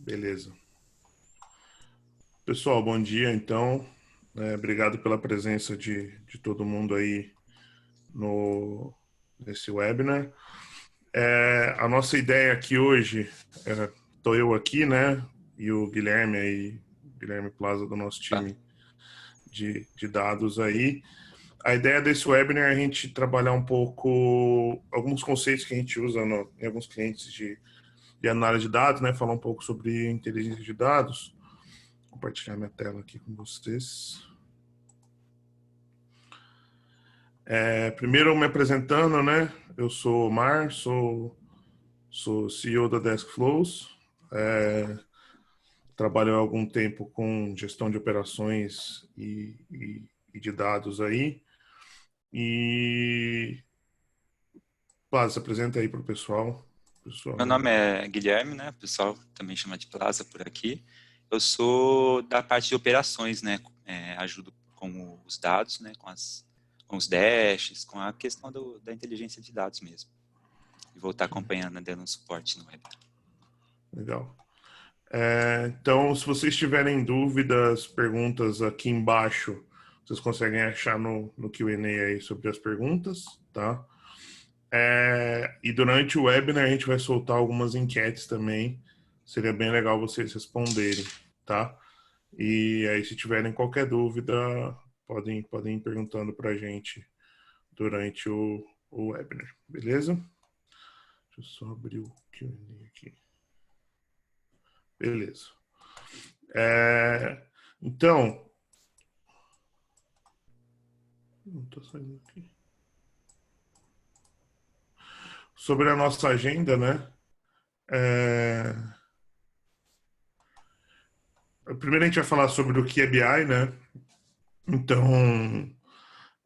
Beleza. Pessoal, bom dia, então. Obrigado pela presença de todo mundo aí nesse webinar. A nossa ideia aqui hoje, estou eu aqui, né, e o Guilherme aí, Guilherme Plaza do nosso Tá. time de dados aí. A ideia desse webinar é a gente trabalhar um pouco alguns conceitos que a gente usa em alguns clientes de análise de dados, né, falar um pouco sobre inteligência de dados. Vou compartilhar minha tela aqui com vocês. Primeiro, me apresentando, né? Eu sou o Mar, sou CEO da Deskflows. Trabalho há algum tempo com gestão de operações e de dados aí. E, Plaza, se apresenta aí para o pessoal. Meu Pessoal. nome é Guilherme, né? O pessoal também chama de Plaza por aqui. Eu sou da parte de operações, né? Ajudo com os dados, né? Com os dashes, com a questão da inteligência de dados mesmo. E vou estar acompanhando, né, dando um suporte no web. Legal. Então, se vocês tiverem dúvidas, perguntas aqui embaixo, vocês conseguem achar no Q&A aí sobre as perguntas, tá? E durante o webinar a gente vai soltar algumas enquetes também. Seria bem legal vocês responderem, tá? E aí, se tiverem qualquer dúvida, podem ir perguntando para a gente durante o webinar, beleza? Deixa eu só abrir o Q&A aqui. Beleza. Então, não tô saindo aqui. Sobre a nossa agenda, né? É, Primeiro a gente vai falar sobre o que é BI, né? Então,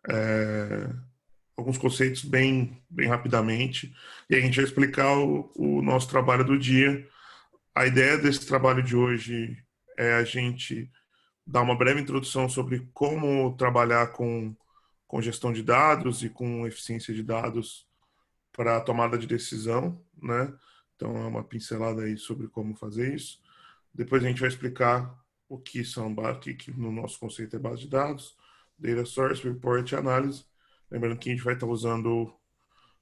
é, alguns conceitos bem rapidamente, e a gente vai explicar o nosso trabalho do dia. A ideia desse trabalho de hoje é a gente dar uma breve introdução sobre como trabalhar com gestão de dados e com eficiência de dados para a tomada de decisão, né? Então, é uma pincelada aí sobre como fazer isso. Depois a gente vai explicar o que são, que no nosso conceito é base de dados, data source, report e análise. Lembrando que a gente vai estar usando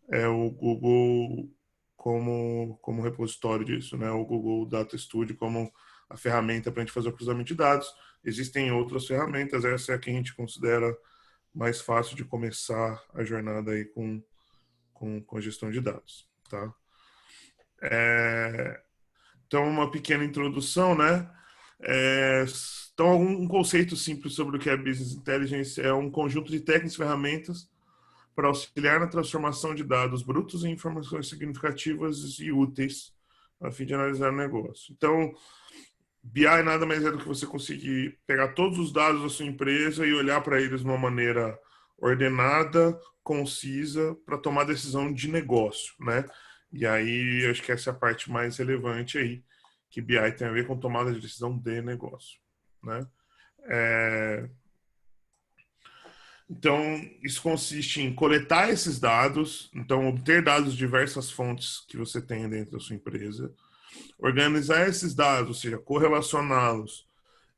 o Google como repositório disso, né? O Google Data Studio como a ferramenta para a gente fazer o cruzamento de dados. Existem outras ferramentas, essa é a que a gente considera mais fácil de começar a jornada aí com a gestão de dados, tá? Então, uma pequena introdução, né? Então, um conceito simples sobre o que é Business Intelligence é um conjunto de técnicas e ferramentas para auxiliar na transformação de dados brutos em informações significativas e úteis a fim de analisar o negócio. Então, BI nada mais é do que você conseguir pegar todos os dados da sua empresa e olhar para eles de uma maneira ordenada, concisa, para tomar decisão de negócio, né? E aí, acho que essa é a parte mais relevante aí, que BI tem a ver com tomada de decisão de negócio, né? É, Então, isso consiste em coletar esses dados, então obter dados de diversas fontes que você tem dentro da sua empresa, organizar esses dados, ou seja, correlacioná-los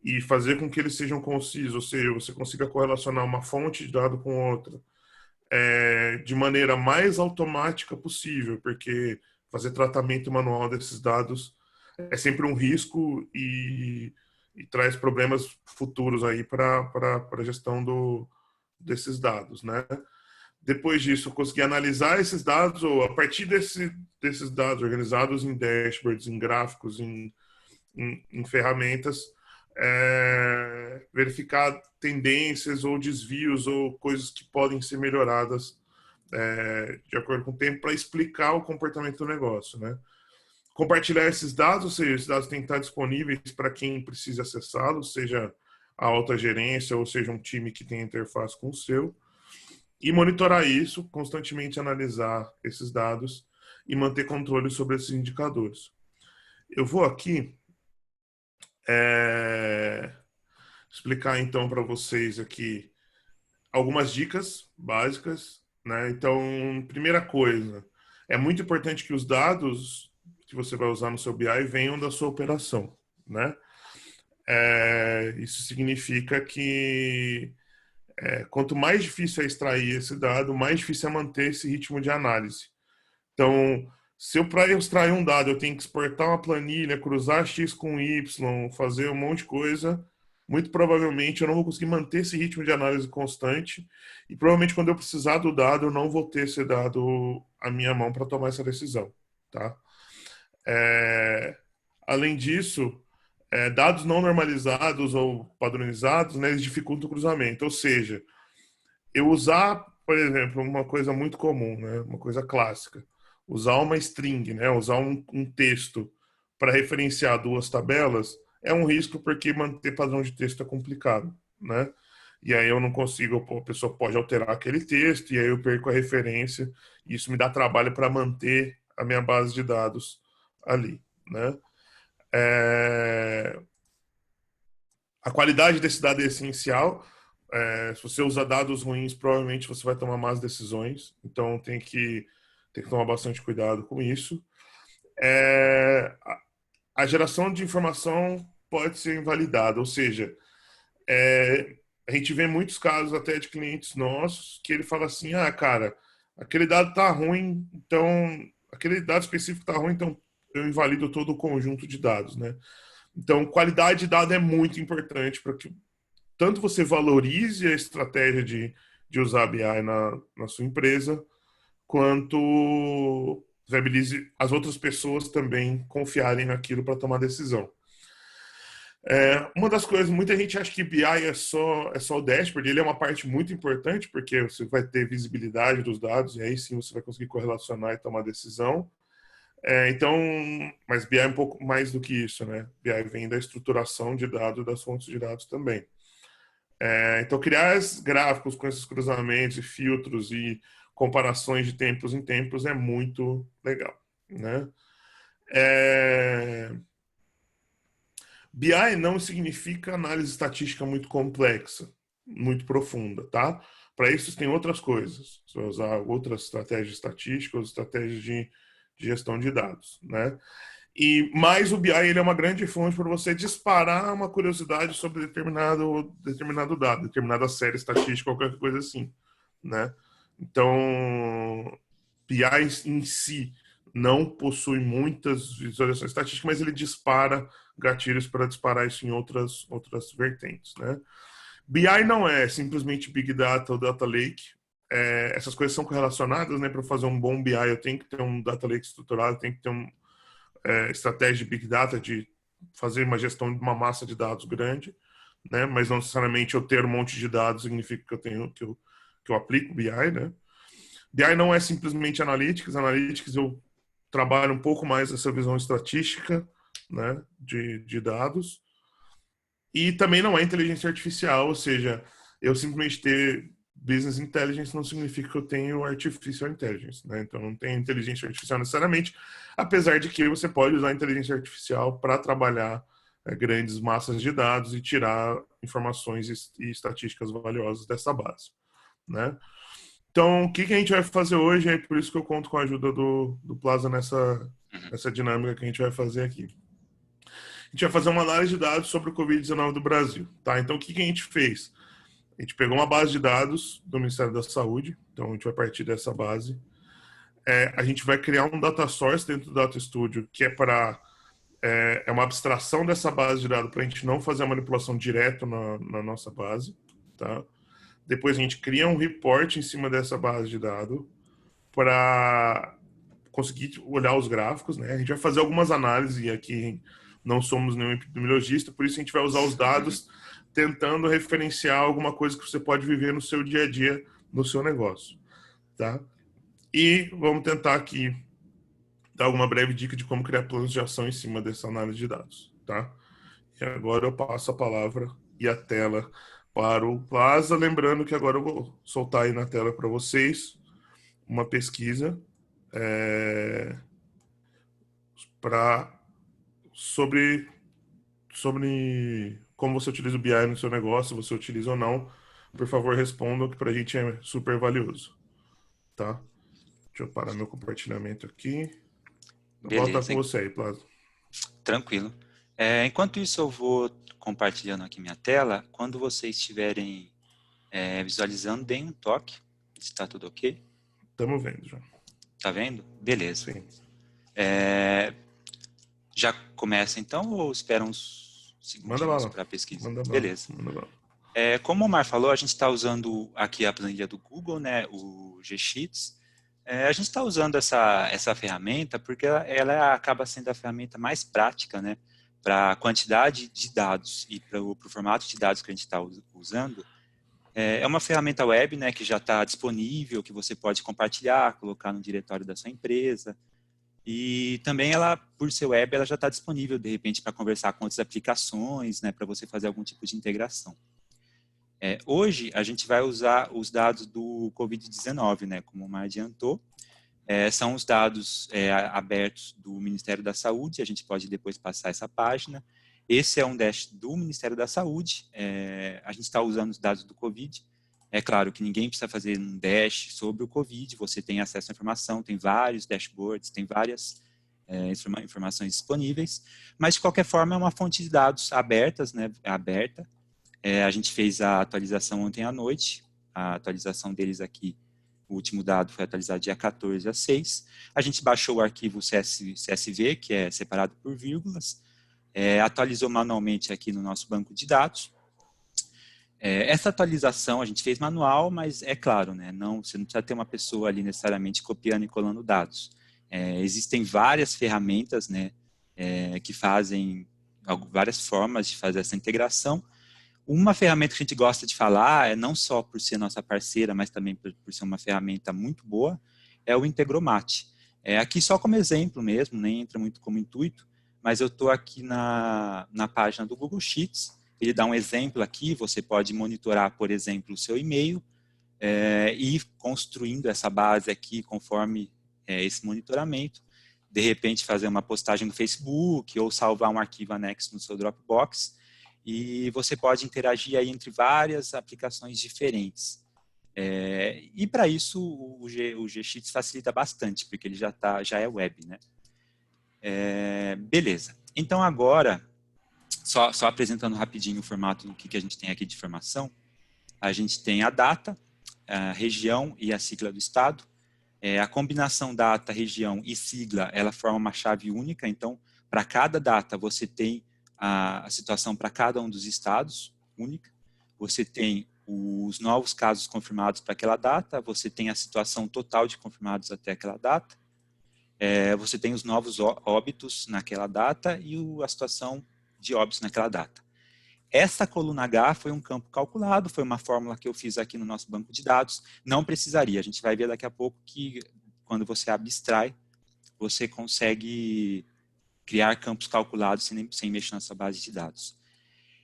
e fazer com que eles sejam concisos, ou seja, você consiga correlacionar uma fonte de dado com outra, de maneira mais automática possível, porque fazer tratamento manual desses dados é sempre um risco e traz problemas futuros aí para a gestão desses dados, né? Depois disso, eu consegui analisar esses dados, ou a partir desses dados organizados em dashboards, em gráficos, em ferramentas, verificar tendências ou desvios ou coisas que podem ser melhoradas de acordo com o tempo para explicar o comportamento do negócio, né? Compartilhar esses dados, ou seja, esses dados têm que estar disponíveis para quem precisa acessá-los, seja a alta gerência ou seja um time que tem interface com o seu, e monitorar isso, constantemente analisar esses dados e manter controle sobre esses indicadores. Eu vou aqui é, explicar então para vocês aqui algumas dicas básicas, né? Então, primeira coisa, é muito importante que os dados que que você vai usar no seu BI venham da sua operação, né? Isso significa que quanto mais difícil é extrair esse dado, mais difícil é manter esse ritmo de análise. Então, se eu para extrair um dado eu tenho que exportar uma planilha, cruzar X com Y, fazer um monte de coisa, muito provavelmente eu não vou conseguir manter esse ritmo de análise constante e provavelmente quando eu precisar do dado eu não vou ter esse dado à minha mão para tomar essa decisão, tá? É, Além disso, dados não normalizados ou padronizados, né, eles dificultam o cruzamento. Ou seja, eu usar, por exemplo, uma coisa muito comum, né, uma coisa clássica, usar uma string, né, usar um texto para referenciar duas tabelas, é um risco porque manter padrão de texto é complicado, né? E aí eu não consigo, a pessoa pode alterar aquele texto e aí eu perco a referência e isso me dá trabalho para manter a minha base de dados ali, né? É, A qualidade desse dado é essencial. Se você usa dados ruins, provavelmente você vai tomar más decisões. Então tem que tomar bastante cuidado com isso. A geração de informação pode ser invalidada, ou seja, a gente vê muitos casos até de clientes nossos que ele fala assim, ah, cara, aquele dado tá ruim, então aquele dado específico tá ruim, então eu invalido todo o conjunto de dados, né? Então, qualidade de dado é muito importante para que tanto você valorize a estratégia de usar BI na sua empresa, quanto viabilize as outras pessoas também confiarem naquilo para tomar decisão. Uma das coisas, muita gente acha que BI é só o dashboard, ele é uma parte muito importante, porque você vai ter visibilidade dos dados, e aí sim você vai conseguir correlacionar e tomar decisão. Então, mas BI é um pouco mais do que isso, né? BI vem da estruturação de dados, das fontes de dados também. Então, criar gráficos com esses cruzamentos e filtros e comparações de tempos em tempos é muito legal, né? BI não significa análise estatística muito complexa, muito profunda, tá? Para isso tem outras coisas. Você vai usar outras estratégias estatísticas, estratégias de gestão de dados, né? Mas o BI ele é uma grande fonte para você disparar uma curiosidade sobre determinado dado, determinada série estatística, qualquer coisa assim, né? Então, BI em si não possui muitas visualizações estatísticas, mas ele dispara gatilhos para disparar isso em outras vertentes, né? BI não é simplesmente Big Data ou Data Lake. Essas coisas são correlacionadas, né? Para fazer um bom BI, eu tenho que ter um Data Lake estruturado, tenho que ter estratégia de Big Data, de fazer uma gestão de uma massa de dados grande, né? Mas não necessariamente eu ter um monte de dados significa que eu aplico BI, né? BI não é simplesmente analytics. Analytics eu trabalho um pouco mais essa visão estatística, né? De dados. E também não é inteligência artificial, ou seja, eu simplesmente ter business intelligence não significa que eu tenho artificial intelligence, né? Então não tem inteligência artificial necessariamente, apesar de que você pode usar a inteligência artificial para trabalhar grandes massas de dados e tirar informações e estatísticas valiosas dessa base, né? Então, o que a gente vai fazer hoje, é por isso que eu conto com a ajuda do Plaza nessa dinâmica que a gente vai fazer aqui. A gente vai fazer uma análise de dados sobre o Covid-19 do Brasil, tá? Então, o que a gente fez? A gente pegou uma base de dados do Ministério da Saúde, então a gente vai partir dessa base. A gente vai criar um data source dentro do Data Studio, que é uma abstração dessa base de dados para a gente não fazer a manipulação direto na nossa base, tá? Depois a gente cria um report em cima dessa base de dados para conseguir olhar os gráficos, né? A gente vai fazer algumas análises e aqui não somos nenhum epidemiologista, por isso a gente vai usar os dados tentando referenciar alguma coisa que você pode viver no seu dia a dia, no seu negócio, tá? E vamos tentar aqui dar alguma breve dica de como criar planos de ação em cima dessa análise de dados, tá? E agora eu passo a palavra e a tela para o Plaza, lembrando que agora eu vou soltar aí na tela para vocês uma pesquisa sobre como você utiliza o BI no seu negócio, se você utiliza ou não. Por favor, respondam, que para a gente é super valioso, tá? Deixa eu parar meu compartilhamento aqui. A bola tá com Beleza, você aí, Plaza. tranquilo. Enquanto isso, eu vou compartilhando aqui minha tela. Quando vocês estiverem visualizando, deem um toque, se está tudo ok. Estamos vendo já. Tá vendo? Beleza. Sim. Já começa então ou espera uns Manda segundinhos bala. para a pesquisa? Manda bala. Beleza. Manda bala. Como o Omar falou, a gente está usando aqui a planilha do Google, né, o G-Sheets. A gente está usando essa ferramenta porque ela acaba sendo a ferramenta mais prática, né, para a quantidade de dados e para o formato de dados que a gente está usando. É uma ferramenta web, né, que já está disponível, que você pode compartilhar, colocar no diretório da sua empresa. E também ela, por ser web, ela já está disponível, de repente, para conversar com outras aplicações, né, para você fazer algum tipo de integração. Hoje, a gente vai usar os dados do Covid-19, né, como o Mar adiantou. São os dados abertos do Ministério da Saúde, a gente pode depois passar essa página. Esse é um dash do Ministério da Saúde, a gente está usando os dados do Covid. É claro que ninguém precisa fazer um dash sobre o Covid, você tem acesso à informação, tem vários dashboards, tem várias informações disponíveis, mas de qualquer forma é uma fonte de dados abertas, né, aberta. A gente fez a atualização ontem à noite, a atualização deles aqui, o último dado foi atualizado dia 14/6. A gente baixou o arquivo CSV, que é separado por vírgulas, atualizou manualmente aqui no nosso banco de dados. Essa atualização a gente fez manual, mas é claro, né, você não precisa ter uma pessoa ali necessariamente copiando e colando dados. Existem várias ferramentas, né, que fazem várias formas de fazer essa integração. Uma ferramenta que a gente gosta de falar, não só por ser nossa parceira, mas também por ser uma ferramenta muito boa, é o Integromat. Aqui só como exemplo mesmo, nem entra muito como intuito, mas eu estou aqui na página do Google Sheets, ele dá um exemplo aqui, você pode monitorar, por exemplo, o seu e-mail e ir construindo essa base aqui conforme esse monitoramento, de repente fazer uma postagem no Facebook ou salvar um arquivo anexo no seu Dropbox, e você pode interagir aí entre várias aplicações diferentes. E para isso o G-Sheets facilita bastante, porque ele já é web, né? Beleza. Então agora, só apresentando rapidinho o formato do que a gente tem aqui de informação, a gente tem a data, a região e a sigla do estado. A combinação data, região e sigla, ela forma uma chave única, então para cada data você tem a situação para cada um dos estados, única. Você tem os novos casos confirmados para aquela data, você tem a situação total de confirmados até aquela data, você tem os novos óbitos naquela data e a situação de óbitos naquela data. Essa coluna H foi um campo calculado, foi uma fórmula que eu fiz aqui no nosso banco de dados, não precisaria, a gente vai ver daqui a pouco que quando você abstrai, você consegue criar campos calculados sem mexer na sua base de dados.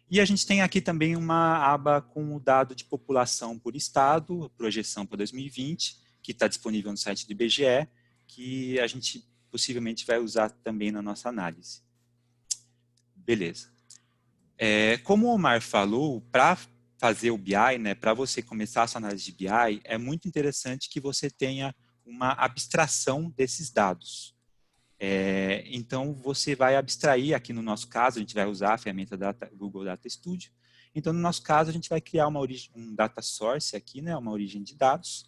E a gente tem aqui também uma aba com o dado de população por estado, projeção para 2020, que está disponível no site do IBGE, que a gente possivelmente vai usar também na nossa análise. Beleza. Como o Omar falou, para fazer o BI, né, para você começar a sua análise de BI, é muito interessante que você tenha uma abstração desses dados. Então, você vai abstrair, aqui no nosso caso, a gente vai usar a ferramenta Google Data Studio. Então, no nosso caso, a gente vai criar um data source aqui, né, uma origem de dados.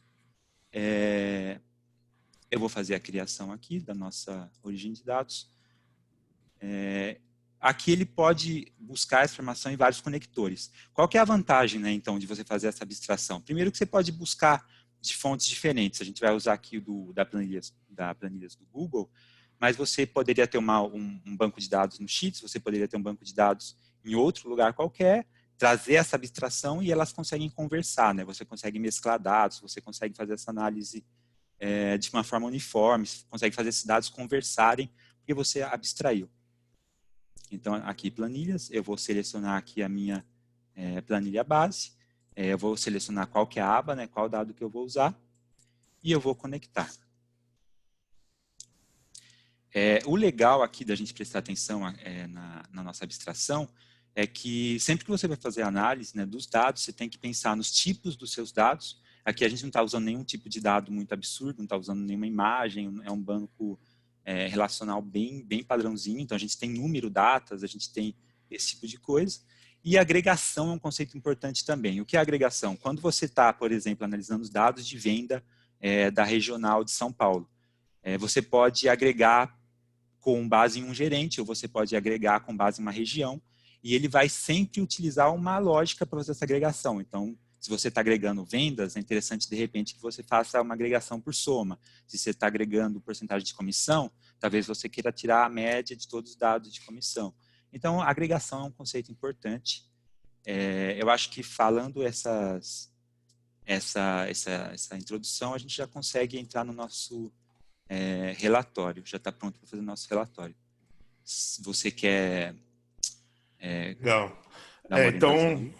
Eu vou fazer a criação aqui da nossa origem de dados. Aqui ele pode buscar essa informação em vários conectores. Qual que é a vantagem, né, então, de você fazer essa abstração? Primeiro que você pode buscar de fontes diferentes. A gente vai usar aqui da planilhas do Google, mas você poderia ter um banco de dados no Sheets, você poderia ter um banco de dados em outro lugar qualquer, trazer essa abstração e elas conseguem conversar, né? Você consegue mesclar dados, você consegue fazer essa análise de uma forma uniforme, você consegue fazer esses dados conversarem, porque você abstraiu. Então, aqui planilhas, eu vou selecionar aqui a minha planilha base, eu vou selecionar qual que é a aba, né, qual dado que eu vou usar, e eu vou conectar. O legal aqui da gente prestar atenção na nossa abstração é que sempre que você vai fazer a análise, né, dos dados, você tem que pensar nos tipos dos seus dados. Aqui a gente não está usando nenhum tipo de dado muito absurdo, não está usando nenhuma imagem, é um banco relacional bem padrãozinho. Então, a gente tem número, datas, a gente tem esse tipo de coisa. E agregação é um conceito importante também. O que é agregação? Quando você está, por exemplo, analisando os dados de venda da regional de São Paulo, você pode agregar com base em um gerente, ou você pode agregar com base em uma região, e ele vai sempre utilizar uma lógica para fazer essa agregação. Então, se você está agregando vendas, é interessante, de repente, que você faça uma agregação por soma. Se você está agregando porcentagem de comissão, talvez você queira tirar a média de todos os dados de comissão. Então, a agregação é um conceito importante. Eu acho que falando essa introdução, a gente já consegue entrar no nosso relatório. Já está pronto para fazer o nosso relatório. Se você quer Legal. dar uma orientação Então, aí.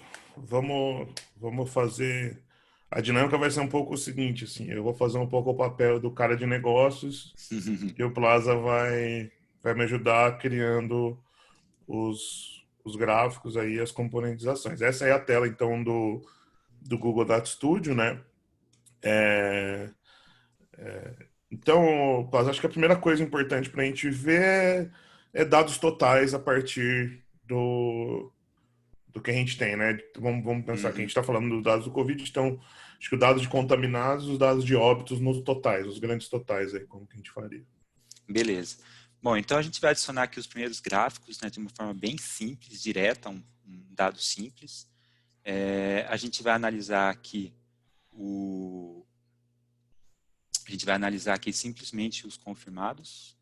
vamos fazer. A dinâmica vai ser um pouco o seguinte, assim, eu vou fazer um pouco o papel do cara de negócios e o Plaza vai me ajudar criando os gráficos aí, as componentizações. Essa é a tela, então, do Google Data Studio, né? É, então, Plaza, acho que a primeira coisa importante para a gente ver é dados totais a partir do que a gente tem, né? Vamos pensar que a gente Uhum. está falando dos dados do Covid, então acho que os dados de contaminados, os dados de óbitos nos totais, os grandes totais aí, como que a gente faria? Beleza. Bom, então a gente vai adicionar aqui os primeiros gráficos, né, de uma forma bem simples, direta, um dado simples. A gente vai analisar aqui simplesmente os confirmados.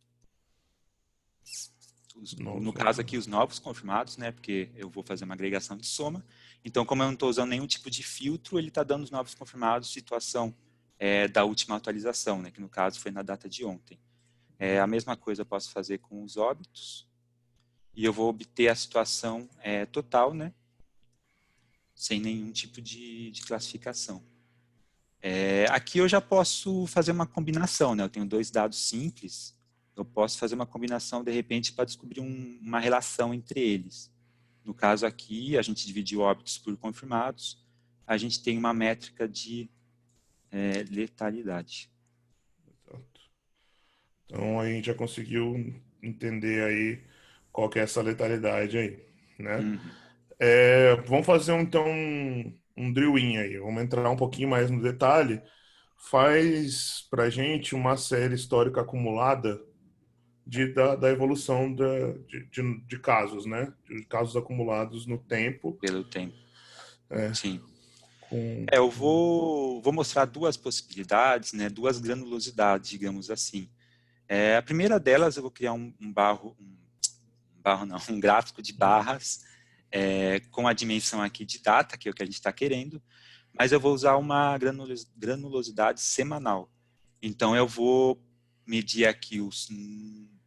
No Novos, caso aqui, os novos confirmados, né, porque eu vou fazer uma agregação de soma. Então, como eu não estou usando nenhum tipo de filtro, ele está dando os novos confirmados, situação da última atualização, né, que no caso foi na data de ontem. A mesma coisa eu posso fazer com os óbitos. E eu vou obter a situação total, né, sem nenhum tipo de classificação. Aqui eu já posso fazer uma combinação, né? Eu tenho dois dados simples, eu posso fazer uma combinação, de repente, para descobrir uma relação entre eles. No caso aqui, a gente dividiu óbitos por confirmados, a gente tem uma métrica de letalidade. Então a gente já conseguiu entender aí qual que é essa letalidade aí, né? Uhum. Vamos fazer então um drill-in aí, vamos entrar um pouquinho mais no detalhe. Faz pra gente uma série histórica acumulada da evolução de casos, né? De casos acumulados no tempo. Pelo tempo, É, sim. com... Eu vou mostrar duas possibilidades, né? Duas granulosidades, digamos assim. A primeira delas, eu vou criar um gráfico de barras com a dimensão aqui de data, que é o que a gente está querendo, mas eu vou usar uma granulosidade semanal. Então, eu vou medir aqui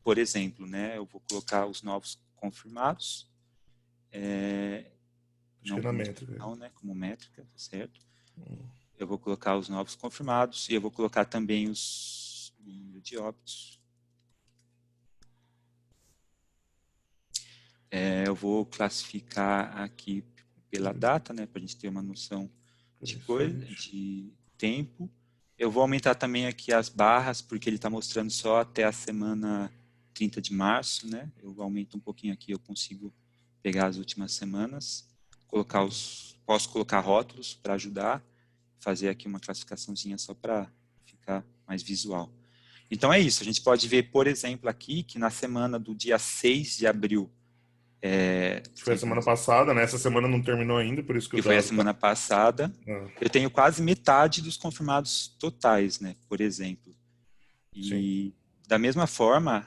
por exemplo, né, eu vou colocar os novos confirmados, Acho que não é na como métrica. dimensão, né, como métrica, tá certo? Eu vou colocar os novos confirmados e eu vou colocar também os número de óbitos. Eu vou classificar aqui pela data, né, para a gente ter uma noção Interessante. de tempo. Eu vou aumentar também aqui as barras, porque ele está mostrando só até a semana 30 de março, né? Eu aumento um pouquinho aqui, eu consigo pegar as últimas semanas, posso colocar rótulos para ajudar, fazer aqui uma classificaçãozinha só para ficar mais visual. Então é isso, a gente pode ver, por exemplo, aqui que na semana do dia 6 de abril, Foi a semana passada, né? Essa semana não terminou ainda, por isso que o que foi a dado tá. semana passada, Ah, eu tenho quase metade dos confirmados totais, né, por exemplo. sim. E da mesma forma,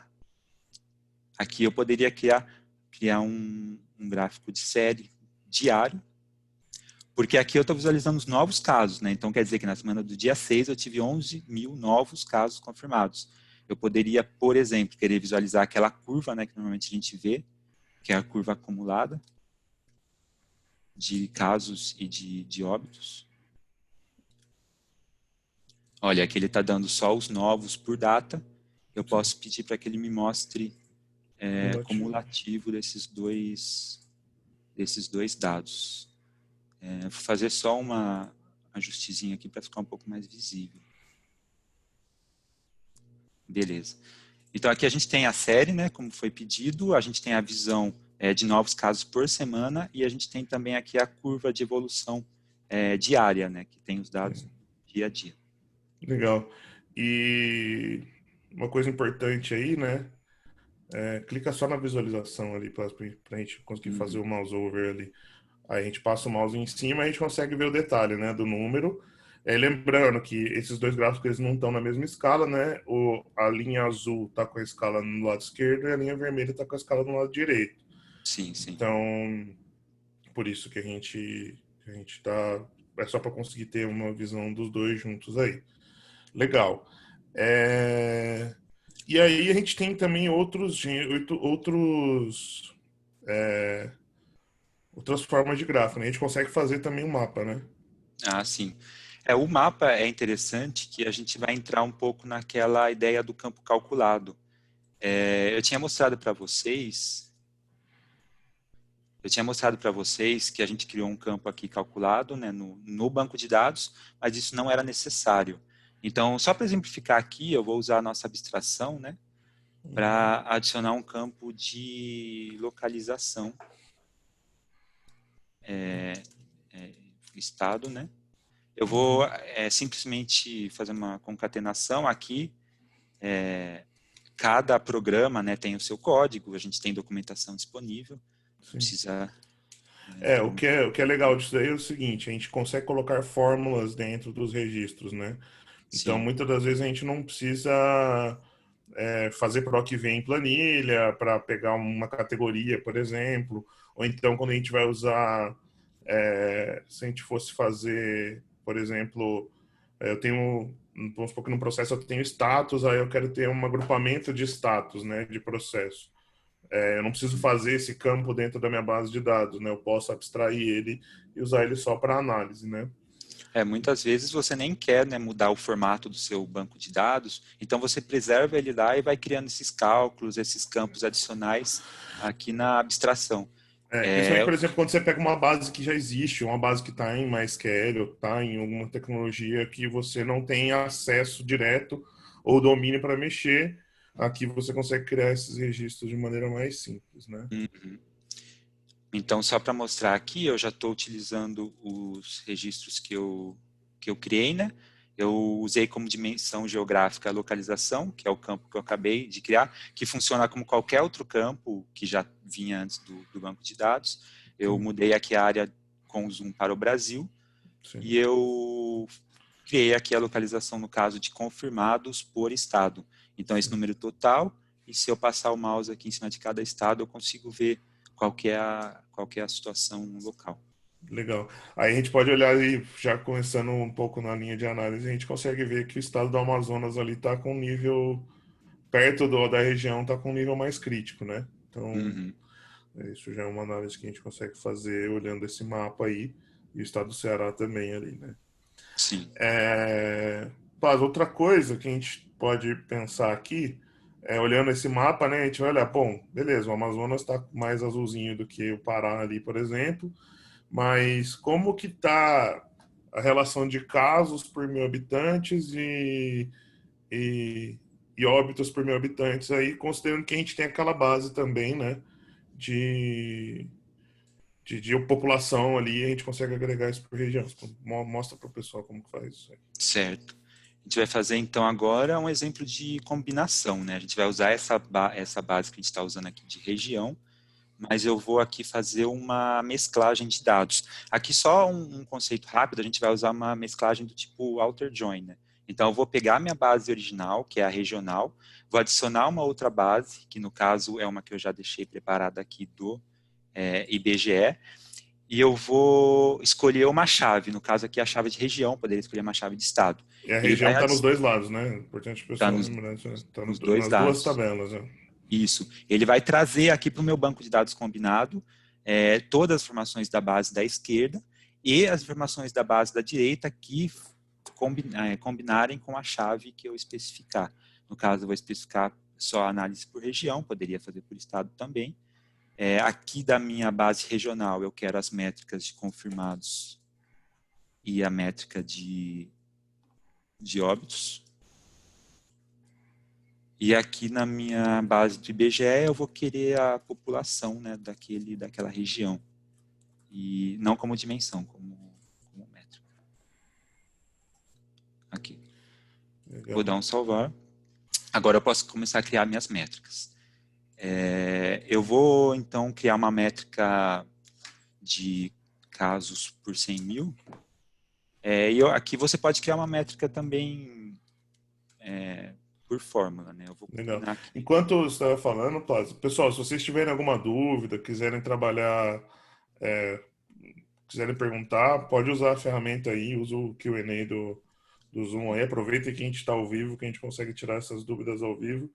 aqui eu poderia criar um gráfico de série diário, porque aqui eu estou visualizando os novos casos, né? Então quer dizer que na semana do dia 6 eu tive 11 mil novos casos confirmados. Eu poderia, por exemplo, querer visualizar aquela curva, né, que normalmente a gente vê, que é a curva acumulada de casos e de óbitos. Olha, aqui ele está dando só os novos por data. Eu posso pedir para que ele me mostre Cumulativo. cumulativo desses dois dados. Vou fazer só uma ajustezinho aqui para ficar um pouco mais visível. Beleza. Então, aqui a gente tem a série, né, como foi pedido, a gente tem a visão de novos casos por semana e a gente tem também aqui a curva de evolução diária, né, que tem os dados dia a dia. Legal. E uma coisa importante aí, né? Clica só na visualização ali para a gente conseguir fazer Uhum. o mouse over ali. Aí a gente passa o mouse em cima e a gente consegue ver o detalhe, né, do número. Lembrando que esses dois gráficos eles não estão na mesma escala, né? A linha azul está com a escala no lado esquerdo e a linha vermelha está com a escala no lado direito. Sim, sim. Então, por isso que a gente tá. É só para conseguir ter uma visão dos dois juntos aí. Legal. E aí a gente tem também outras formas de gráfico, né? A gente consegue fazer também um mapa, né? Ah, sim. O mapa é interessante que a gente vai entrar um pouco naquela ideia do campo calculado. Eu tinha mostrado para vocês, que a gente criou um campo aqui calculado, né, no banco de dados, mas isso não era necessário. Então, só para exemplificar aqui, eu vou usar a nossa abstração, né, Uhum. para adicionar um campo de localização, estado, né. Eu vou Uhum. simplesmente fazer uma concatenação aqui. Cada programa, né, tem o seu código, a gente tem documentação disponível, não Sim. precisa O todo que é, o que é legal disso daí é o seguinte, a gente consegue colocar fórmulas dentro dos registros, né? Então, sim. muitas das vezes a gente não precisa fazer proc v em planilha para pegar uma categoria, por exemplo, ou então quando a gente vai usar, se a gente fosse fazer, por exemplo, eu tenho, vamos supor que no processo eu tenho status, aí eu quero ter um agrupamento de status, né, de processo. Eu não preciso fazer esse campo dentro da minha base de dados, né? Eu posso abstrair ele e usar ele só para análise, né? Muitas vezes você nem quer, né, mudar o formato do seu banco de dados, então você preserva ele lá e vai criando esses cálculos, esses campos adicionais aqui na abstração. Principalmente, É, por exemplo, quando você pega uma base que já existe, uma base que está em MySQL, ou está em alguma tecnologia que você não tem acesso direto ou domínio para mexer, aqui você consegue criar esses registros de maneira mais simples, né? uhum. Então, só para mostrar aqui, eu já estou utilizando os registros que eu criei, né? Eu usei como dimensão geográfica a localização, que é o campo que eu acabei de criar, que funciona como qualquer outro campo que já vinha antes do banco de dados. Eu Sim, mudei aqui a área com zoom para o Brasil sim. e eu criei aqui a localização no caso de confirmados por estado. Então, esse Sim. número total, e se eu passar o mouse aqui em cima de cada estado, eu consigo ver qual que é a situação local. Legal. Aí a gente pode olhar aí, já começando um pouco na linha de análise, a gente consegue ver que o estado do Amazonas ali está com um nível, perto da região, está com um nível mais crítico, né? Então, Uhum, isso já é uma análise que a gente consegue fazer olhando esse mapa aí, e o estado do Ceará também ali, né? sim. Paz, outra coisa que a gente pode pensar aqui, olhando esse mapa, né? A gente vai olhar, bom, beleza, o Amazonas está mais azulzinho do que o Pará ali, por exemplo, mas como que tá a relação de casos por mil habitantes e, e óbitos por mil habitantes aí, considerando que a gente tem aquela base também, né, de, de população ali, a gente consegue agregar isso por região. Mostra para o pessoal como que faz isso aí. Certo. A gente vai fazer então agora um exemplo de combinação, né? A gente vai usar essa base que a gente está usando aqui de região, mas eu vou aqui fazer uma mesclagem de dados. Aqui só um conceito rápido, a gente vai usar uma mesclagem do tipo outer join, né? Então eu vou pegar minha base original, que é a regional, vou adicionar uma outra base, que no caso é uma que eu já deixei preparada aqui do IBGE, e eu vou escolher uma chave, no caso aqui a chave de região, poderia escolher uma chave de estado. E a Ele vai região está nos dois lados, né? É importante o tá pessoal nos, lembrar isso, né? Tá nos dois nas duas lados. tabelas, né? Isso. Ele vai trazer aqui para o meu banco de dados combinado todas as informações da base da esquerda e as informações da base da direita que combinarem com a chave que eu especificar. No caso, eu vou especificar só a análise por região, poderia fazer por estado também. Aqui da minha base regional, eu quero as métricas de confirmados e a métrica de óbitos. E aqui na minha base do IBGE eu vou querer a população, né, daquela região. E não como dimensão, como métrica. Aqui. Vou Legal. dar um salvar. Agora eu posso começar a criar minhas métricas. Eu vou, então, criar uma métrica de casos por 100 mil. Aqui você pode criar uma métrica também por fórmula, né? Eu vou Legal. combinar aqui. Enquanto você estava falando, Plaza, pessoal, se vocês tiverem alguma dúvida, quiserem trabalhar, é, quiserem perguntar, pode usar a ferramenta aí, usa o Q&A do Zoom aí, aproveita que a gente está ao vivo, que a gente consegue tirar essas dúvidas ao vivo,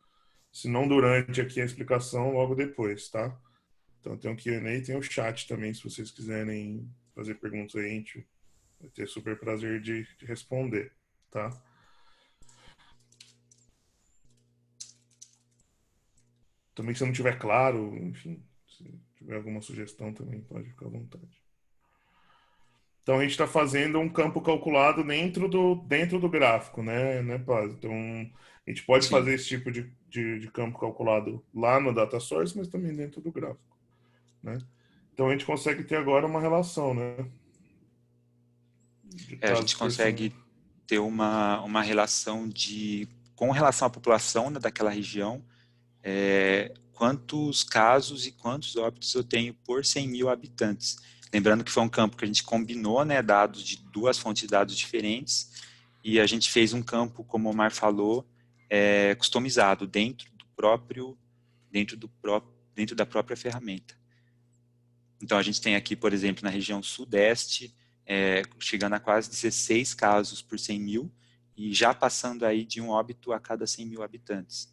se não durante aqui a explicação, logo depois, tá? Então tem o Q&A e tem o chat também, se vocês quiserem fazer perguntas aí, a gente vai ter super prazer de responder, tá? Também se não tiver claro, enfim, se tiver alguma sugestão também pode ficar à vontade. Então a gente está fazendo um campo calculado dentro do gráfico, né, Paz? Então a gente pode Sim. fazer esse tipo de campo calculado lá no data source, mas também dentro do gráfico, né? Então a gente consegue ter agora uma relação, né? De A casos gente por 100 mil. consegue ter uma relação com relação à população, né, daquela região, quantos casos e quantos óbitos eu tenho por 100 mil habitantes. Lembrando que foi um campo que a gente combinou, né, dados de duas fontes de dados diferentes, e a gente fez um campo, como o Omar falou, customizado dentro da própria ferramenta. Então a gente tem aqui, por exemplo, na região sudeste, chegando a quase 16 casos por 100 mil, e já passando aí de um óbito a cada 100 mil habitantes.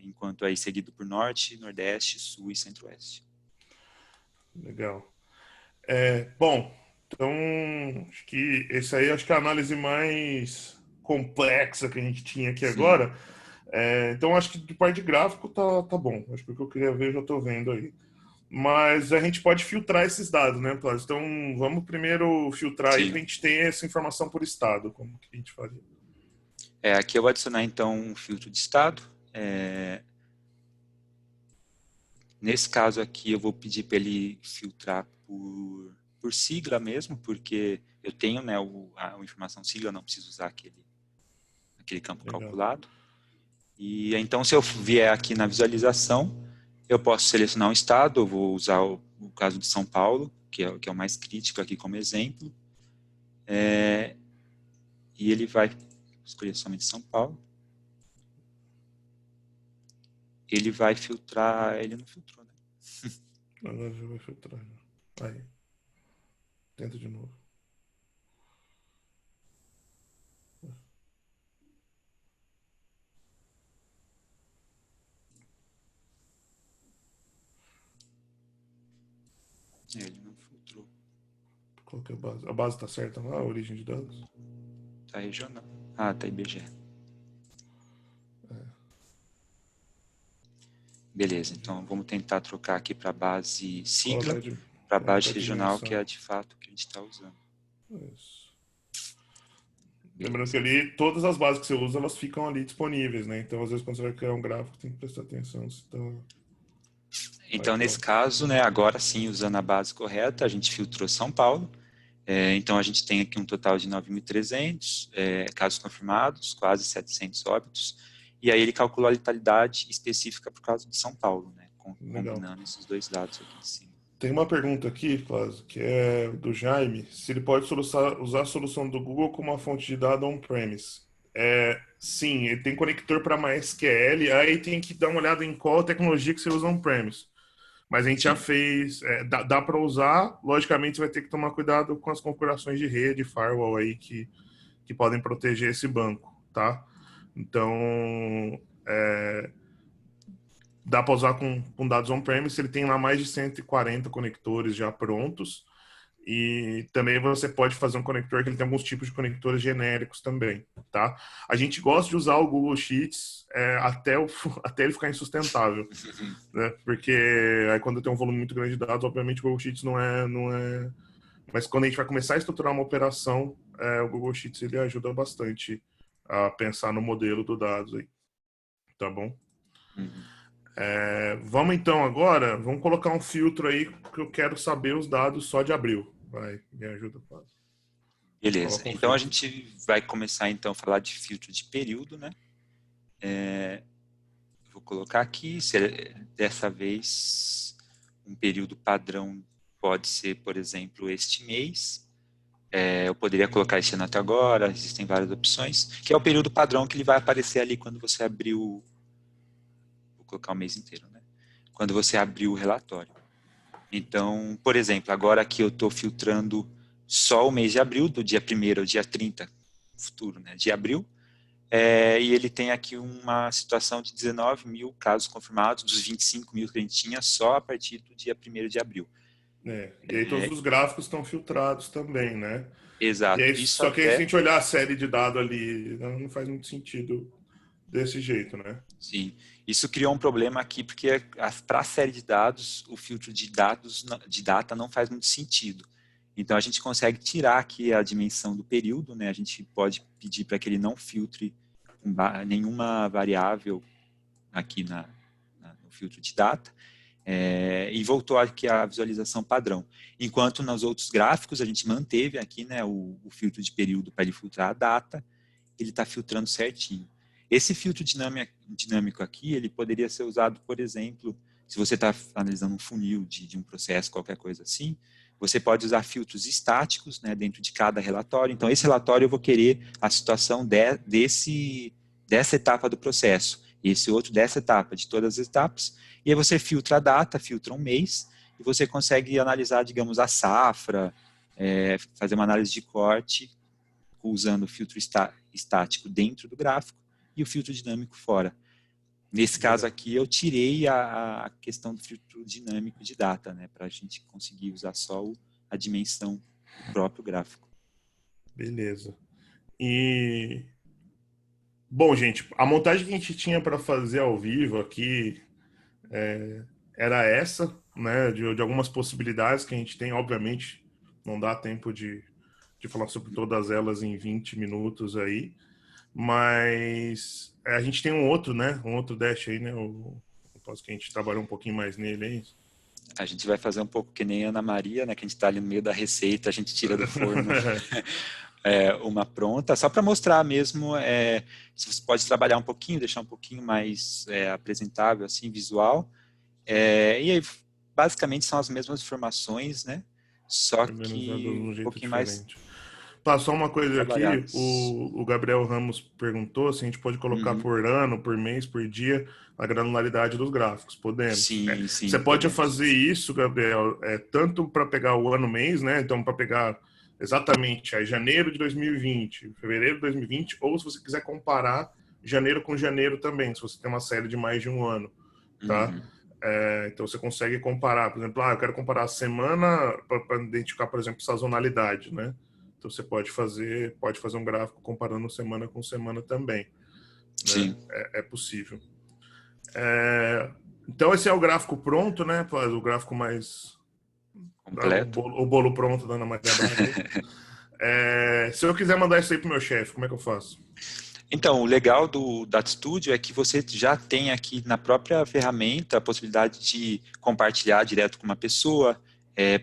Enquanto aí seguido por norte, nordeste, sul e centro-oeste. Legal. Bom, então acho que é a análise mais complexa que a gente tinha aqui Sim, agora. Então acho que de parte de gráfico tá bom. Acho que o que eu queria ver eu já estou vendo aí. Mas a gente pode filtrar esses dados, né, Plas? Então vamos primeiro filtrar aí para sim. a gente ter essa informação por estado, como que a gente faria. Aqui eu vou adicionar então um filtro de estado. Nesse caso aqui eu vou pedir para ele filtrar por sigla mesmo, porque eu tenho, né, a informação sigla, não preciso usar aquele campo Legal. calculado. E então, se eu vier aqui na visualização, eu posso selecionar um estado, eu vou usar o caso de São Paulo, que é o mais crítico aqui como exemplo, e ele vai escolher somente São Paulo. Ele vai filtrar, ele não filtrou, né? Agora já vai filtrar. Aí, tenta de novo. Ele não filtrou. Qual que é a base? A base está certa lá, a origem de dados? Tá regional. Ah, tá IBGE. Beleza, então vamos tentar trocar aqui para base sigla, para Coloca base a regional, que dimensão. é de fato o que a gente está usando. Isso. Lembrando que Beleza. ali, todas as bases que você usa, elas ficam ali disponíveis, né? Então, às vezes, quando você vai criar um gráfico, tem que prestar atenção se tá... Aí, Então, nesse pronto. caso, né, agora sim, usando a base correta, a gente filtrou São Paulo. Então, a gente tem aqui um total de 9.300 casos confirmados, quase 700 óbitos. E aí ele calculou a letalidade específica por causa de São Paulo, né, Legal. combinando esses dois dados aqui em cima. Tem uma pergunta aqui, Cláudio, que é do Jaime, se ele pode usar a solução do Google como uma fonte de dados on-premise. Sim, ele tem conector para MySQL, aí tem que dar uma olhada em qual tecnologia que você usa on-premise. Mas a gente já Sim, fez, dá para usar, logicamente você vai ter que tomar cuidado com as configurações de rede, firewall aí que podem proteger esse banco, tá? Então, dá para usar com dados on-premise, ele tem lá mais de 140 conectores já prontos, e também você pode fazer um conector que ele tem alguns tipos de conectores genéricos também, tá? A gente gosta de usar o Google Sheets até ele ficar insustentável, né? Porque aí quando tem um volume muito grande de dados, obviamente o Google Sheets não é. Mas quando a gente vai começar a estruturar uma operação, o Google Sheets ele ajuda bastante a pensar no modelo do dados aí. tá bom? Uhum. Vamos então agora, vamos colocar um filtro aí que eu quero saber os dados só de abril. Vai, me ajuda, Flávio. Beleza. Coloca um Então a filtro. gente vai começar então a falar de filtro de período, né? Vou colocar aqui, dessa vez um período padrão pode ser, por exemplo, este mês. Eu poderia colocar este ano até agora, existem várias opções, que é o período padrão que ele vai aparecer ali quando você abriu, vou colocar o mês inteiro, né? Quando você abriu o relatório. Então, por exemplo, agora aqui eu estou filtrando só o mês de abril, do dia 1º ao dia 30, futuro, né, de abril, e ele tem aqui uma situação de 19 mil casos confirmados, dos 25 mil que a gente tinha, só a partir do dia 1º de abril. E aí todos os gráficos estão filtrados também, né? E Exato. aí, Isso só que aí, se a até, gente olhar a série de dados ali, não faz muito sentido desse jeito, né? sim, isso criou um problema aqui, porque para a série de dados, o filtro de dados, de data não faz muito sentido. Então, a gente consegue tirar aqui a dimensão do período, né? A gente pode pedir para que ele não filtre nenhuma variável aqui no filtro de data, e voltou aqui a visualização padrão. Enquanto nos outros gráficos, a gente manteve aqui, né, o filtro de período para ele filtrar a data, ele está filtrando certinho. Esse filtro dinâmico aqui, ele poderia ser usado, por exemplo, se você está analisando um funil de um processo, qualquer coisa assim, você pode usar filtros estáticos, né, dentro de cada relatório. Então, esse relatório eu vou querer a situação dessa etapa do processo, esse outro dessa etapa, de todas as etapas, e aí você filtra a data, filtra um mês, e você consegue analisar, digamos, a safra, fazer uma análise de corte, usando o filtro estático dentro do gráfico e o filtro dinâmico fora. Nesse caso aqui, eu tirei a questão do filtro dinâmico de data, né, para a gente conseguir usar só a dimensão do próprio gráfico. Beleza. E bom, gente, a montagem que a gente tinha para fazer ao vivo aqui era essa, né? De algumas possibilidades que a gente tem, obviamente, não dá tempo de falar sobre todas elas em 20 minutos aí, mas a gente tem um outro, né? Um outro dash aí, né? Posso que a gente trabalhou um pouquinho mais nele, é isso? A gente vai fazer um pouco que nem a Ana Maria, né, que a gente está ali no meio da receita, a gente tira do forno uma pronta, só para mostrar mesmo se você pode trabalhar um pouquinho, deixar um pouquinho mais apresentável, assim, visual. E aí, basicamente, são as mesmas informações, né? Só Organizado de que um um jeito pouquinho mais diferente. Passou uma coisa aqui, trabalhadas. o Gabriel Ramos perguntou se a gente pode colocar Uhum. por ano, por mês, por dia, a granularidade dos gráficos. Podemos. Sim, Você sim, pode podemos. fazer isso, Gabriel, tanto para pegar o ano mês, né? Então, para pegar exatamente janeiro de 2020, fevereiro de 2020, ou se você quiser comparar janeiro com janeiro também, se você tem uma série de mais de um ano, tá? Uhum. Então você consegue comparar, por exemplo, eu quero comparar a semana para identificar, por exemplo, sazonalidade, né? Então você pode fazer um gráfico comparando semana com semana também, né? Sim, É possível. Então esse é o gráfico pronto, né? O gráfico mais completo. o bolo pronto da Ana Maria Braga aí. Se eu quiser mandar isso aí pro meu chefe, como é que eu faço? Então, o legal do Data Studio é que você já tem aqui na própria ferramenta a possibilidade de compartilhar direto com uma pessoa,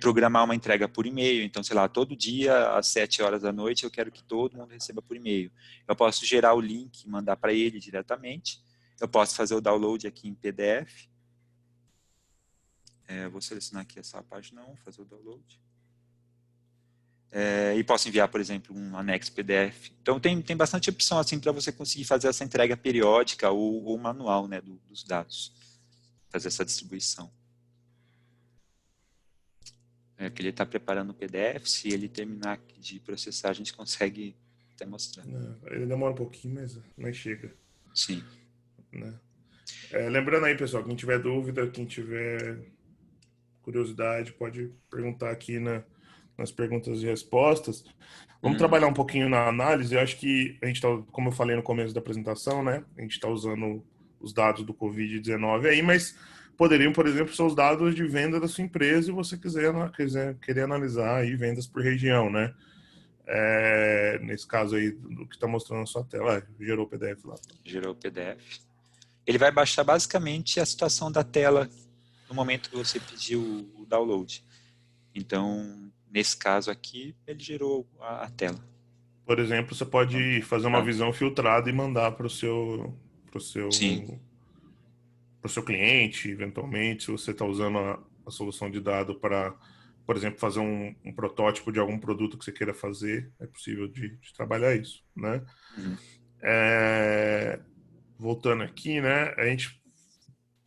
programar uma entrega por e-mail. Então, sei lá, todo dia às 7 horas da noite eu quero que todo mundo receba por e-mail. Eu posso gerar o link e mandar para ele diretamente. Eu posso fazer o download aqui em PDF. Vou selecionar aqui essa página 1, fazer o download. E posso enviar, por exemplo, um anexo PDF. Então, tem bastante opção assim para você conseguir fazer essa entrega periódica ou manual, né, dos dados, fazer essa distribuição. Que ele está preparando o PDF, se ele terminar de processar, a gente consegue até mostrar. Ele demora um pouquinho, mas chega. Sim. Né? Lembrando aí, pessoal, quem tiver dúvida, quem tiver curiosidade, pode perguntar aqui nas perguntas e respostas. Vamos trabalhar um pouquinho na análise. Eu acho que a gente está, como eu falei no começo da apresentação, né? A gente está usando os dados do Covid-19 aí, mas poderiam, por exemplo, ser os dados de venda da sua empresa e você querer analisar aí vendas por região, né? Nesse caso aí, do que está mostrando na sua tela, gerou o PDF lá. Gerou o PDF. Ele vai baixar basicamente a situação da tela no momento que você pediu o download. Então, nesse caso aqui, ele gerou a tela. Por exemplo, você pode fazer uma visão filtrada e mandar pro Sim, seu, pro seu cliente, eventualmente, se você está usando a solução de dado para, por exemplo, fazer um protótipo de algum produto que você queira fazer, é possível de trabalhar isso, né? uhum, É, voltando aqui, né? A gente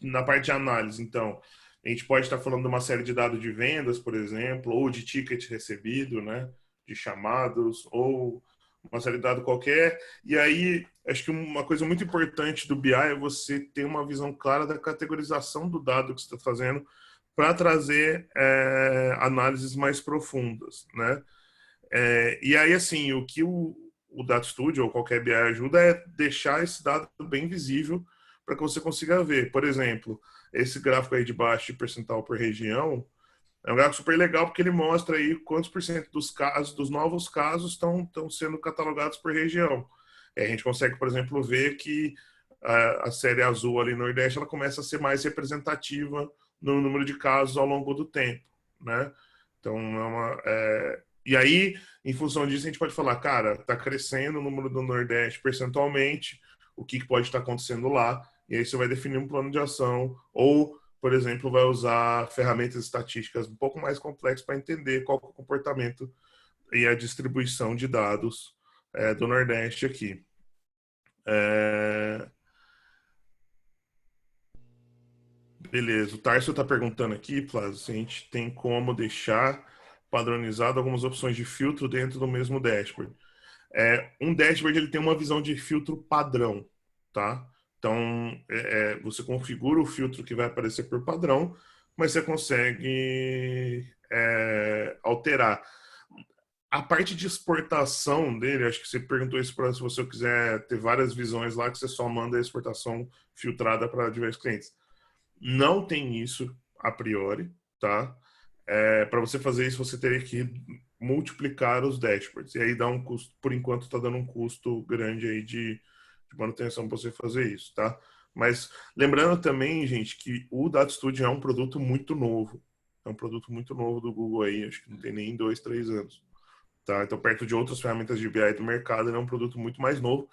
na parte de análise, então, a gente pode estar falando de uma série de dados de vendas, por exemplo, ou de ticket recebido, né? De chamados, ou uma série de dados qualquer. E aí, acho que uma coisa muito importante do BI é você ter uma visão clara da categorização do dado que você está fazendo para trazer análises mais profundas, né? E aí, assim, o que o Data Studio ou qualquer BI ajuda é deixar esse dado bem visível para que você consiga ver. Por exemplo, esse gráfico aí de baixo de percentual por região é um gráfico super legal porque ele mostra aí quantos por cento dos casos, dos novos casos estão sendo catalogados por região. A gente consegue, por exemplo, ver que a série azul ali no Nordeste ela começa a ser mais representativa no número de casos ao longo do tempo, né? Então, e aí, em função disso, a gente pode falar, cara, está crescendo o número do Nordeste percentualmente, o que pode estar acontecendo lá, e aí você vai definir um plano de ação, ou, por exemplo, vai usar ferramentas estatísticas um pouco mais complexas para entender qual é o comportamento e a distribuição de dados do Nordeste aqui. É, beleza, o Tarso está perguntando aqui, Plaza, se a gente tem como deixar padronizado algumas opções de filtro dentro do mesmo dashboard. Um dashboard ele tem uma visão de filtro padrão, tá? Então, você configura o filtro que vai aparecer por padrão, mas você consegue alterar. A parte de exportação dele, acho que você perguntou isso para se você quiser ter várias visões lá, que você só manda a exportação filtrada para diversos clientes. Não tem isso a priori, tá? Para você fazer isso, você teria que multiplicar os dashboards. E aí dá um custo, por enquanto está dando um custo grande aí de manutenção para você fazer isso, tá? Mas lembrando também, gente, que o Data Studio é um produto muito novo. É um produto muito novo do Google aí, acho que não tem nem 2, 3 anos. Tá? Então, perto de outras ferramentas de BI do mercado, ele é um produto muito mais novo.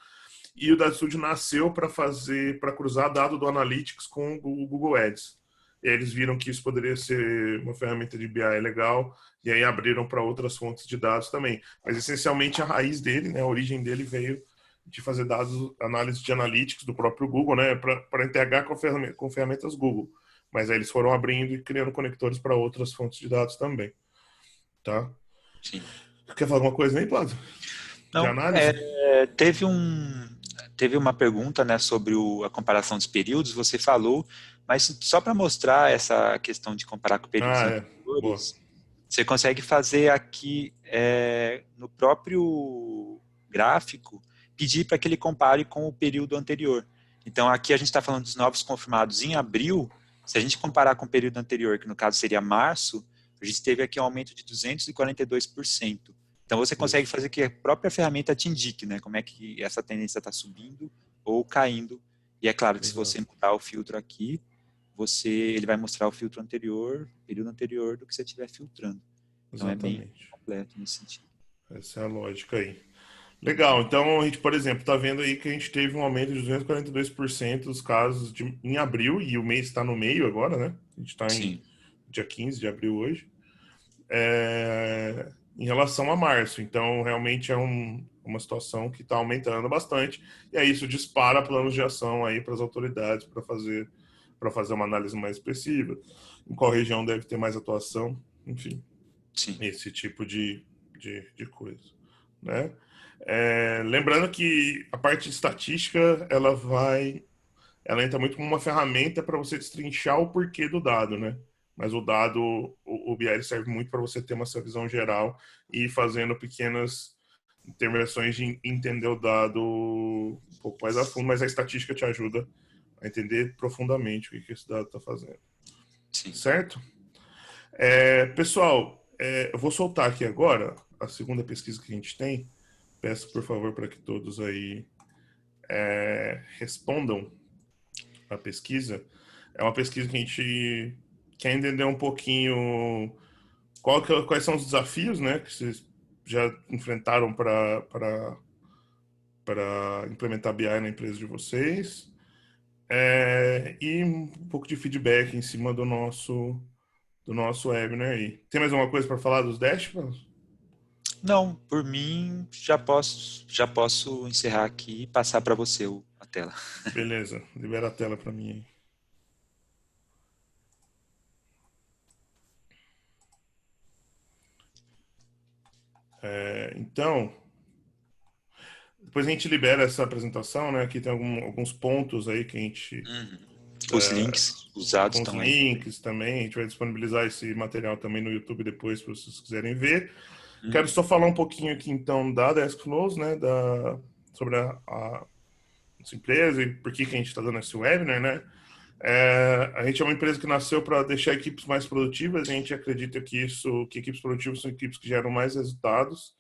E o Data Studio nasceu para cruzar dado do Analytics com o Google Ads. E aí eles viram que isso poderia ser uma ferramenta de BI legal, e aí abriram para outras fontes de dados também. Mas essencialmente a raiz dele, né, a origem dele veio de fazer dados, análise de analytics do próprio Google, né, para integrar com ferramentas Google. Mas aí eles foram abrindo e criando conectores para outras fontes de dados também, tá? sim. Quer falar alguma coisa aí, Plato? De Não, análise? teve uma pergunta, né, sobre a comparação dos períodos, você falou, mas só para mostrar essa questão de comparar com períodos Ah, boa. anteriores, você consegue fazer aqui no próprio gráfico, pedir para que ele compare com o período anterior. Então aqui a gente está falando dos novos confirmados em abril, se a gente comparar com o período anterior, que no caso seria março, a gente teve aqui um aumento de 242%. Então você consegue Isso. fazer que a própria ferramenta te indique, né, como é que essa tendência está subindo ou caindo. E é claro que se você Exato. mudar o filtro aqui, ele vai mostrar o filtro anterior, período anterior do que você estiver filtrando. Então é bem Exatamente. completo nesse sentido. Essa é a lógica aí. Legal. Então, a gente, por exemplo, está vendo aí que a gente teve um aumento de 242% dos casos em abril, e o mês está no meio agora, né? A gente está em Sim, dia 15 de abril hoje. Em relação a março. Então, realmente é uma situação que está aumentando bastante. E aí isso dispara planos de ação aí para as autoridades para fazer uma análise mais expressiva. Em qual região deve ter mais atuação, enfim, sim, esse tipo de coisa, né? Lembrando que a parte de estatística ela entra muito como uma ferramenta para você destrinchar o porquê do dado, né? Mas o dado, o BI serve muito para você ter uma essa visão geral e ir fazendo pequenas intervenções de entender o dado um pouco mais a fundo, mas a estatística te ajuda a entender profundamente o que esse dado está fazendo. sim. Certo? Pessoal, eu vou soltar aqui agora a segunda pesquisa que a gente tem. Peço, por favor, para que todos aí respondam. a pesquisa, é uma pesquisa que a gente quer entender um pouquinho quais são os desafios, né, que vocês já enfrentaram para implementar BI na empresa de vocês, e um pouco de feedback em cima do nosso webinar aí. Tem mais alguma coisa para falar dos dashboards? Não, por mim, já posso encerrar aqui e passar para você a tela. Beleza, libera a tela para mim aí. Então, depois a gente libera essa apresentação, né? Aqui tem alguns pontos aí que a gente, Uhum. Os links usados com os estão aí. links também, a gente vai disponibilizar esse material também no YouTube depois, se vocês quiserem ver. Quero Uhum. só falar um pouquinho aqui, então, da Deskflows, né? Sobre a nossa empresa e por que a gente está dando esse webinar, né? A gente é uma empresa que nasceu para deixar equipes mais produtivas, e a gente acredita que equipes produtivas são equipes que geram mais resultados,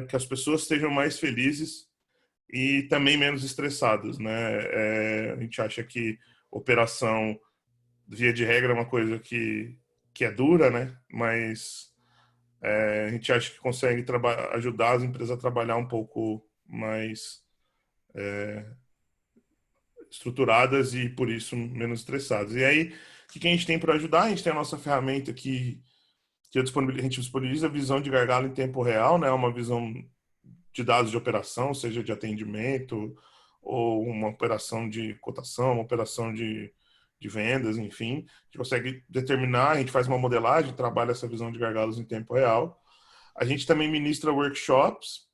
que as pessoas estejam mais felizes e também menos estressadas, né? A gente acha que operação, via de regra, é uma coisa que é dura, né? Mas a gente acha que consegue ajudar as empresas a trabalhar um pouco mais estruturadas e, por isso, menos estressadas. E aí, o que a gente tem para ajudar? A gente tem a nossa ferramenta que a gente disponibiliza a visão de gargalo em tempo real, né? Uma visão de dados de operação, seja de atendimento ou uma operação de cotação, uma operação de vendas, enfim. A gente consegue determinar, a gente faz uma modelagem, trabalha essa visão de gargalos em tempo real. A gente também ministra workshops,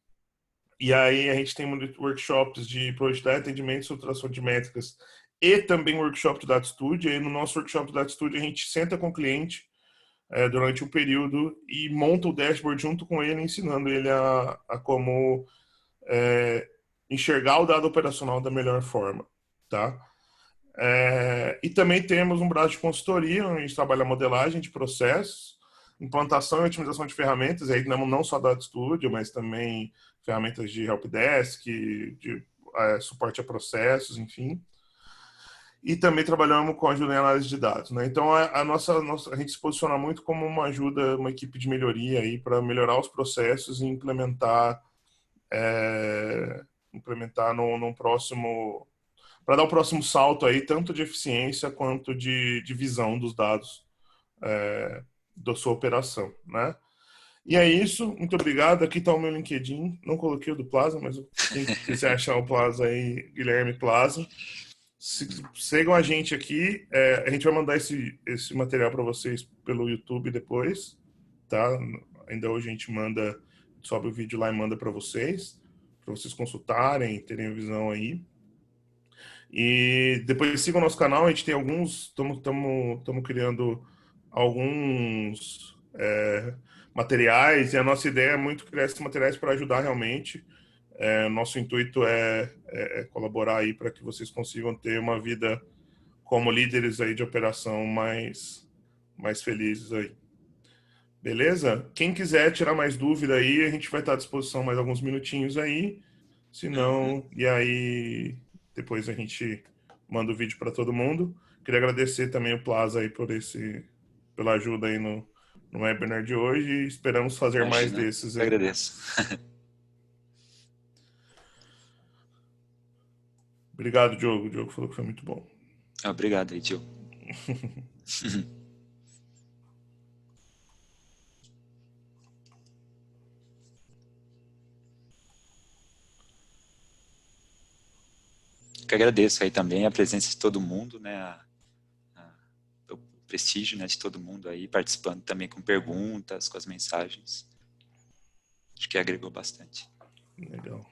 e aí a gente tem workshops de produtividade, atendimento, estruturação de métricas e também workshop de Data Studio. E aí no nosso workshop de Data Studio a gente senta com o cliente durante um período e monta o dashboard junto com ele, ensinando ele a como enxergar o dado operacional da melhor forma, tá? E também temos um braço de consultoria, onde a gente trabalha a modelagem de processos, implantação e otimização de ferramentas, aí não só Data Studio, mas também ferramentas de helpdesk, de suporte a processos, enfim. E também trabalhamos com ajuda em análise de dados, né? Então a gente se posiciona muito como uma ajuda, uma equipe de melhoria aí para melhorar os processos e implementar num próximo, para dar o próximo salto aí, tanto de eficiência quanto de visão dos dados da sua operação, né? E é isso, muito obrigado. Aqui está o meu LinkedIn, não coloquei o do Plaza, mas quem quiser achar o Plaza aí, Guilherme Plaza. Sigam a gente aqui, a gente vai mandar esse material para vocês pelo YouTube depois, tá? Ainda hoje a gente sobe o vídeo lá e manda para vocês consultarem, terem visão aí. E depois sigam o nosso canal, a gente tem estamos criando alguns materiais, e a nossa ideia é muito criar esses materiais para ajudar realmente. Nosso intuito é colaborar aí para que vocês consigam ter uma vida como líderes aí de operação mais felizes aí. Beleza? Quem quiser tirar mais dúvida aí, a gente vai estar à disposição mais alguns minutinhos aí. Se Uhum. não, e aí depois a gente manda o vídeo para todo mundo. Queria agradecer também o Plaza aí pela ajuda aí no webinar de hoje, e esperamos fazer mais Imagina, desses eu aí. agradeço. Obrigado, Diogo. O Diogo falou que foi muito bom. Obrigado aí, tio. Que agradeço aí também a presença de todo mundo, né? O prestígio, né, de todo mundo aí participando também com perguntas, com as mensagens. Acho que agregou bastante. Legal.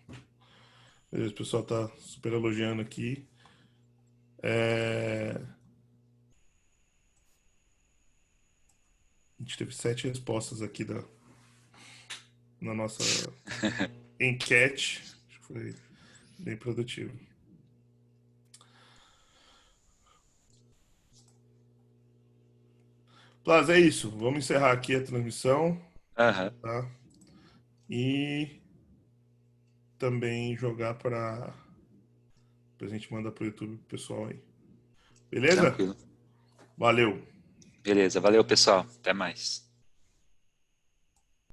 Beleza, o pessoal tá super elogiando aqui. A gente teve 7 respostas aqui na nossa enquete. Acho que foi bem produtivo. Plaza, é isso. Vamos encerrar aqui a transmissão, Aham. tá? E também jogar para Depois a gente manda pro YouTube pro pessoal aí. Beleza? Tranquilo. Valeu. Beleza, valeu pessoal, até mais.